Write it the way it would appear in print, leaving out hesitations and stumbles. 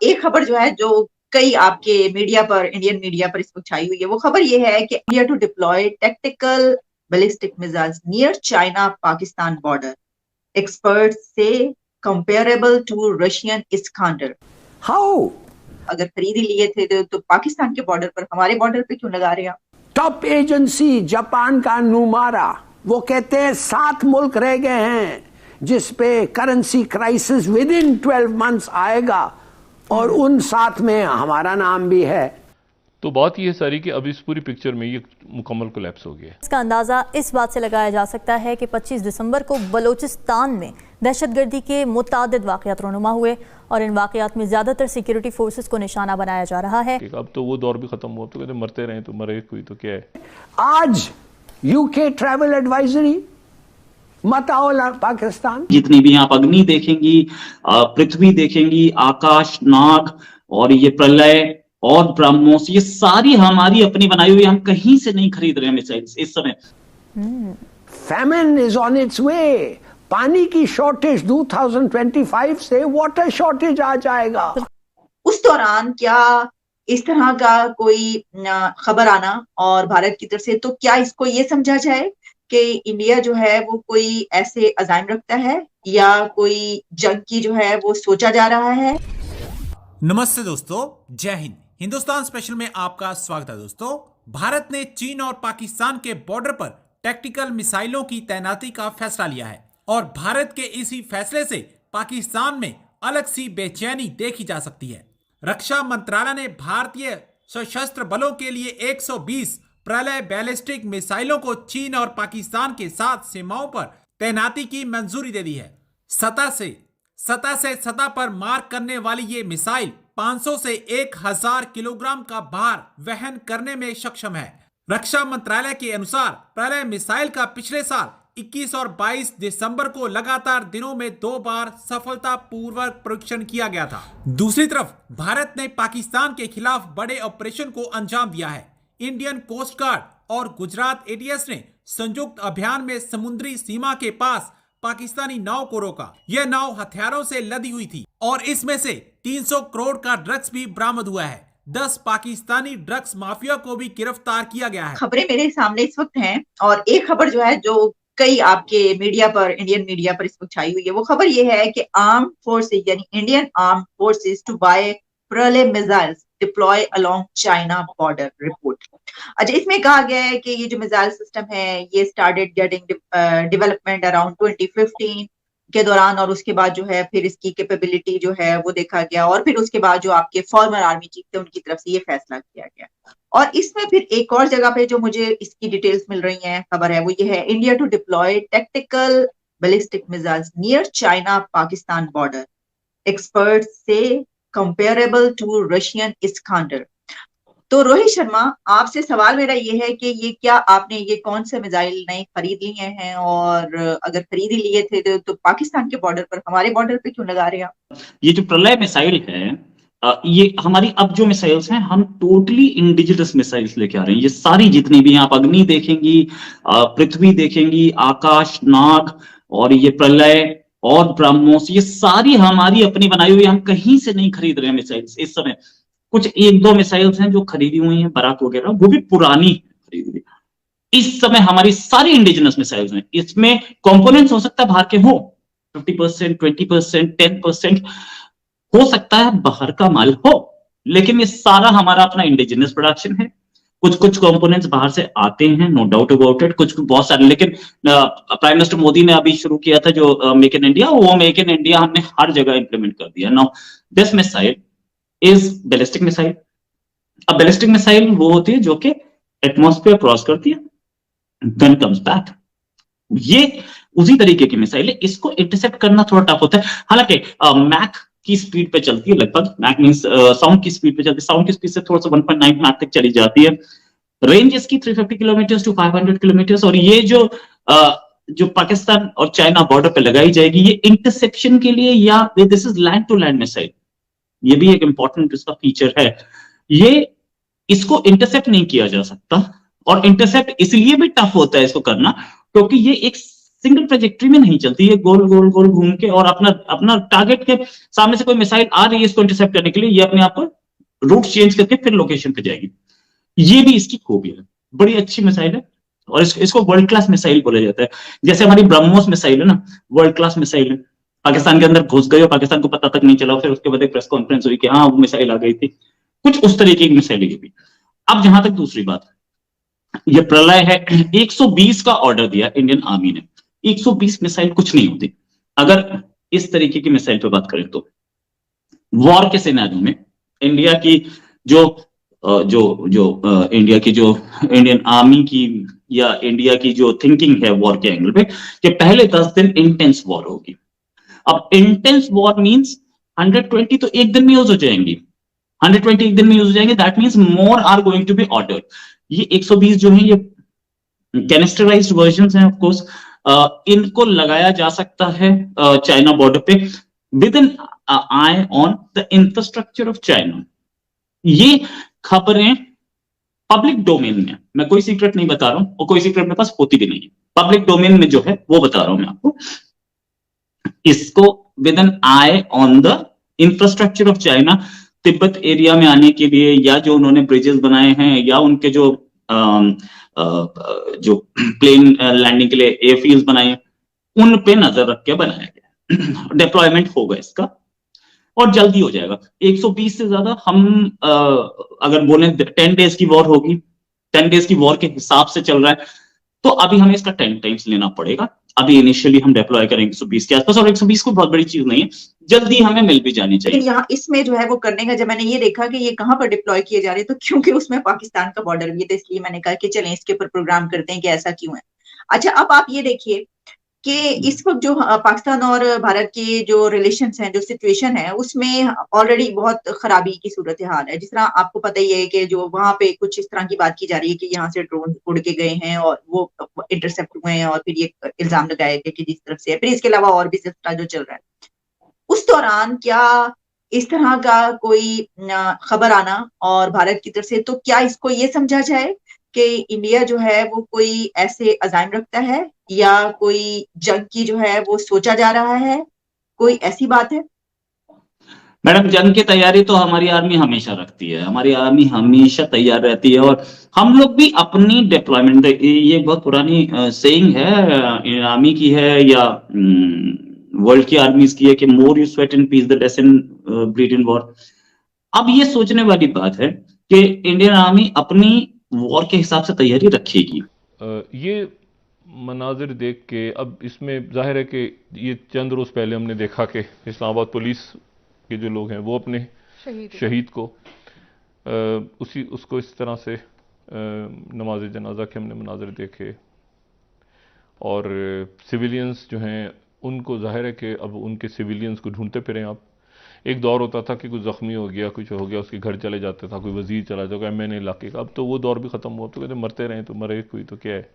एक खबर जो है जो कई आपके मीडिया पर, इंडियन मीडिया पर इस वक्त छाई हुई है, वो खबर ये है कि India to deploy tactical ballistic missiles near China Pakistan border, experts से comparable to Russian Iskander. How? अगर खरीद ही लिए थे तो पाकिस्तान के बॉर्डर पर, हमारे बॉर्डर पे क्यों लगा रहे हैं आप? टॉप एजेंसी जापान का नुमारा, वो कहते हैं 7 मुल्क रह गए हैं जिस पे currency crisis with in 12 months आएगा, और उन 7 में हमारा नाम भी है। तो बात यह सारी कि अब इस पूरी पिक्चर में ये मुकम्मल कोलैप्स हो गया। इसका अंदाज़ा इस बात से लगाया जा सकता है कि 25 दिसंबर को बलूचिस्तान में दहशतगर्दी के मुतादिद वाक़यात रोनुमा हुए और इन वाक़यात में ज़्यादातर सिक्योरिटी फोर्सेस को निशाना बनाया जा रहा है। अब तो वो दौर भी ख़त्म हुआ, तो कहते मरते रहे तो मरे, कोई तो क्या है। आज यूके ट्रैवल एडवाइजरी, मत आओ पाकिस्तान। जितनी भी आप अग्नि देखेंगी, पृथ्वी देखेंगी, आकाश, नाग और ये प्रलय और ब्रह्मोस, ये सारी हमारी अपनी बनाई हुई, हम कहीं से नहीं खरीद रहे हैं मिसाइल्स इस समय। फैमिन इज ऑन इट्स वे। पानी की शॉर्टेज 2025 से वाटर शॉर्टेज आ जाएगा। उस दौरान क्या इस तरह का कोई खबर आना और भारत की तरफ से, तो क्या इसको ये समझा जाए कि इंडिया जो है वो कोई ऐसे अज़ाइम रखता है या कोई जंग की जो है वो सोचा जा रहा है? नमस्ते दोस्तों, जय हिंद। हिंदुस्तान स्पेशल में आपका स्वागत है। दोस्तों, भारत ने चीन और पाकिस्तान के बॉर्डर पर टैक्टिकल मिसाइलों की तैनाती का फैसला लिया है और भारत के इसी फैसले से पाकिस्तान में अलग सी बेचैनी देखी जा सकती है। रक्षा मंत्रालय ने भारतीय सशस्त्र बलों के लिए 120 प्रलय बैलिस्टिक मिसाइलों को चीन और पाकिस्तान के 7 सीमाओं पर तैनाती की मंजूरी दे दी है। सतह से सतह पर मार करने वाली ये मिसाइल 500 से 1000 किलोग्राम का भार वहन करने में सक्षम है। रक्षा मंत्रालय के अनुसार प्रलय मिसाइल का पिछले साल 21 और 22 दिसंबर को लगातार दिनों में 2 बार सफलतापूर्वक परीक्षण किया गया था। दूसरी तरफ भारत ने पाकिस्तान के खिलाफ बड़े ऑपरेशन को अंजाम दिया है। इंडियन कोस्ट गार्ड और गुजरात एटीएस ने संयुक्त अभियान में समुद्री सीमा के पास पाकिस्तानी नाव को रोका। यह नाव हथियारों से लदी हुई थी और इसमें से 300 करोड़ का ड्रग्स भी बरामद हुआ है। 10 पाकिस्तानी ड्रग्स माफिया को भी गिरफ्तार किया गया है। खबरें मेरे सामने इस वक्त हैं और एक खबर जो है जो कई आपके मीडिया पर, इंडियन मीडिया पर इस वक्त छाई हुई है, वो खबर ये है कि आर्म फोर्सेस यानी Indian arm forces to buy Pralay missiles deploy along China border report. अच्छा, इसमें कहा गया है कि ये जो मिसाइल सिस्टम है ये स्टार्टेड गेटिंग डेवलपमेंट अराउंड 2015 के दौरान, और उसके बाद जो है फिर इसकी कैपेबिलिटी जो है वो देखा गया और फिर उसके बाद जो आपके फॉर्मर आर्मी चीफ थे उनकी तरफ से ये फैसला किया गया। और इसमें फिर एक और जगह पे जो मुझे इसकी डिटेल्स मिल रही हैं, खबर है, वो ये है India to deploy tactical ballistic missiles near China Pakistan border, experts से कंपेरेबल टू रशियन इस्कांडर। तो रोहित शर्मा, आपसे सवाल मेरा ये है कि ये क्या आपने ये कौन से मिसाइल नए खरीद लिए हैं, और अगर खरीद ही लिए थे तो पाकिस्तान के बॉर्डर पर, हमारे बॉर्डर पे क्यों लगा रहे हैं आप? ये जो प्रलय मिसाइल है, ये हमारी अब जो मिसाइल्स हैं, हम टोटली इंडिजिनस मिसाइल्स लेके आ रहे हैं। ये सारी जितनी भी आप अग्नि देखेंगी, पृथ्वी देखेंगी, आकाश, नाग और ये प्रलय और ब्रह्मोस, ये सारी हमारी अपनी बनाई हुई, हम कहीं से नहीं खरीद रहे हैं मिसाइल्स इस समय। कुछ 1-2 मिसाइल्स हैं जो खरीदी हुई हैं, बराक वगैरह, वो भी पुरानी खरीदी हुई। इस समय हमारी सारी इंडिजिनस मिसाइल्स हैं। इसमें कंपोनेंट्स हो सकता है बाहर के हो, 50%, 20%, 10% हो सकता है बाहर का माल हो, लेकिन ये सारा हमारा अपना इंडिजिनस प्रोडक्शन है। कुछ कंपोनेंट्स बाहर से आते हैं, नो डाउट अबाउट इट, कुछ बहुत सारे, लेकिन प्राइम मिनिस्टर मोदी ने अभी शुरू किया था जो मेक इन इंडिया, वो मेक इन इंडिया हमने हर जगह इंप्लीमेंट कर दिया। Now this missile is ballistic missile. अब बैलिस्टिक मिसाइल वो होती है जो कि एटमॉस्फेयर क्रॉस करती है, देन कम्स बैक। ये उसी तरीके की मिसाइल है, इसको इंटरसेप्ट करना थोड़ा टफ होता है। हालांकि मैक की स्पीड पे चलती है, लगभग मैक मींस साउंड की स्पीड पे चलती है, साउंड की स्पीड से थोड़ा सा 1.9 मैक तक चली जाती है। रेंज इसकी 350 किलोमीटर टू 500 किलोमीटर। और ये जो पाकिस्तान और चाइना बॉर्डर पे लगाई जाएगी, ये इंटरसेप्शन के लिए, या this is land to land missile, ये भी एक इंपॉर्टेंट इसका फीचर है। ये इसको इंटरसेप्ट नहीं किया जा सकता, और इंटरसेप्ट इसलिए भी टफ होता है इसको करना क्योंकि ये एक सिंगल ट्रेजेक्ट्री में नहीं चलती, ये गोल गोल गोल घूम के और अपना अपना टारगेट के सामने से कोई मिसाइल आ रही है इसको इंटरसेप्ट करने के लिए, ये अपने आप को रूट चेंज करके फिर लोकेशन पे जाएगी। ये भी इसकी खूबी है, बड़ी अच्छी मिसाइल है और इसको वर्ल्ड क्लास मिसाइल बोला जाता है। जैसे हमारी ब्रह्मोस मिसाइल है ना, वर्ल्ड क्लास मिसाइल है, पाकिस्तान के अंदर घुस गई और पाकिस्तान को पता तक नहीं चला, फिर उसके बाद एक प्रेस कॉन्फ्रेंस हुई कि हाँ वो मिसाइल आ गई थी, कुछ उस तरीके की मिसाइल ये भी। अब जहां तक दूसरी बात, ये प्रलय है, 120 का ऑर्डर दिया इंडियन आर्मी ने। 120 मिसाइल कुछ नहीं होती। अगर इस तरीके की मिसाइल पे बात करें तो वॉर के सिनेरियो में इंडिया की जो इंडिया की जो इंडियन आर्मी की या इंडिया की जो थिंकिंग है वॉर के एंगल पे, कि पहले 10 दिन इंटेंस वॉर होगी। अब इंटेंस वॉर मींस 120 तो एक दिन में यूज हो जाएंगी, 120 एक दिन में यूज हो जाएंगे, that means more are going to be ordered. ये 120 जो है ये कैनिस्टराइज्ड वर्जन्स हैं ऑफ कोर्स, इनको लगाया जा सकता है चाइना बॉर्डर पे with an eye on the infrastructure of China. ये खबरें पब्लिक डोमेन में, मैं कोई सीक्रेट नहीं बता रहा हूं और कोई सीक्रेट मेरे पास होती भी नहीं है, पब्लिक डोमेन में जो है वो बता रहा हूं मैं आपको। इसको with an eye on the infrastructure of China, Tibet area में आने के लिए, या जो उन्होंने ब्रिजेस बनाए हैं, या उनके जो प्लेन लैंडिंग के लिए एयरफील्ड बनाए, उन पे नजर रख के बनाया गया। डिप्लॉयमेंट होगा इसका और जल्दी हो जाएगा। 120 से ज्यादा हम अगर बोले 10 डेज की वॉर होगी, 10 डेज की वॉर के हिसाब से चल रहा है, तो अभी हमें इसका 10 टाइम्स लेना पड़ेगा। अभी इनिशियली हम डिप्लॉय करेंगे 120 के आसपास, और 120 को बहुत बड़ी चीज नहीं है, जल्दी हमें मिल भी जानी चाहिए। यहाँ इसमें जो है वो करने का, जब मैंने ये देखा कि ये कहाँ पर डिप्लॉय किए जा रहे हैं, तो क्योंकि उसमें पाकिस्तान का बॉर्डर भी है, तो इसलिए मैंने कहा कि चलें इसके ऊपर प्रोग्राम करते हैं कि ऐसा क्यों है। अच्छा, अब आप ये देखिए कि इस वक्त जो पाकिस्तान और भारत के जो रिलेशंस हैं, जो सिचुएशन है, उसमें ऑलरेडी बहुत खराबी की सूरत हाल है। जिस तरह आपको पता ही है कि जो वहां पे कुछ इस तरह की बात की जा रही है कि यहाँ से ड्रोन उड़ के गए हैं और वो इंटरसेप्ट हुए हैं, और फिर ये इल्जाम लगाया गया कि जिस तरफ से है। फिर इसके अलावा और भी सिलसिला जो चल रहा है, उस दौरान क्या इस तरह का कोई खबर आना और भारत की तरफ से, तो क्या इसको ये समझा जाए कि इंडिया जो है वो कोई ऐसे अज़ाइम रखता है या कोई जंग की जो है वो सोचा जा रहा है, कोई ऐसी बात है? मैडम, जंग की तैयारी तो हमारी आर्मी हमेशा रखती है, हमारी आर्मी हमेशा तैयार रहती है, और हम लोग भी अपनी डिप्लॉयमेंट, ये बहुत पुरानी सेइंग है, आर्मी की है या वर्ल्ड की आर्मीज की है कि more you sweat in peace the less in bleed in war. अब ये सोचने वाली बात है कि इंडियन आर्मी अपनी वॉर के हिसाब से तैयारी रखेगी। ये मनाजिर देख के अब इसमें जाहिर है कि ये चंद रोज़ पहले हमने देखा कि इस्लामाबाद पुलिस के जो लोग हैं वो अपने शहीद को उसको इस तरह से नमाज जनाजा के हमने मनाजिर देखे, और सिविलियंस जो हैं उनको जाहिर है कि अब उनके सिविलियंस को ढूंढते फिरें आप। एक दौर होता था कि कुछ ज़ख्मी हो गया, कुछ हो गया, उसके घर चले जाते था, कोई वजीर चला जाएगा MNA इलाके का। अब तो वो दौर भी ख़त्म हुआ, तो कहते मरते रहें तो मरे, कोई तो क्या है।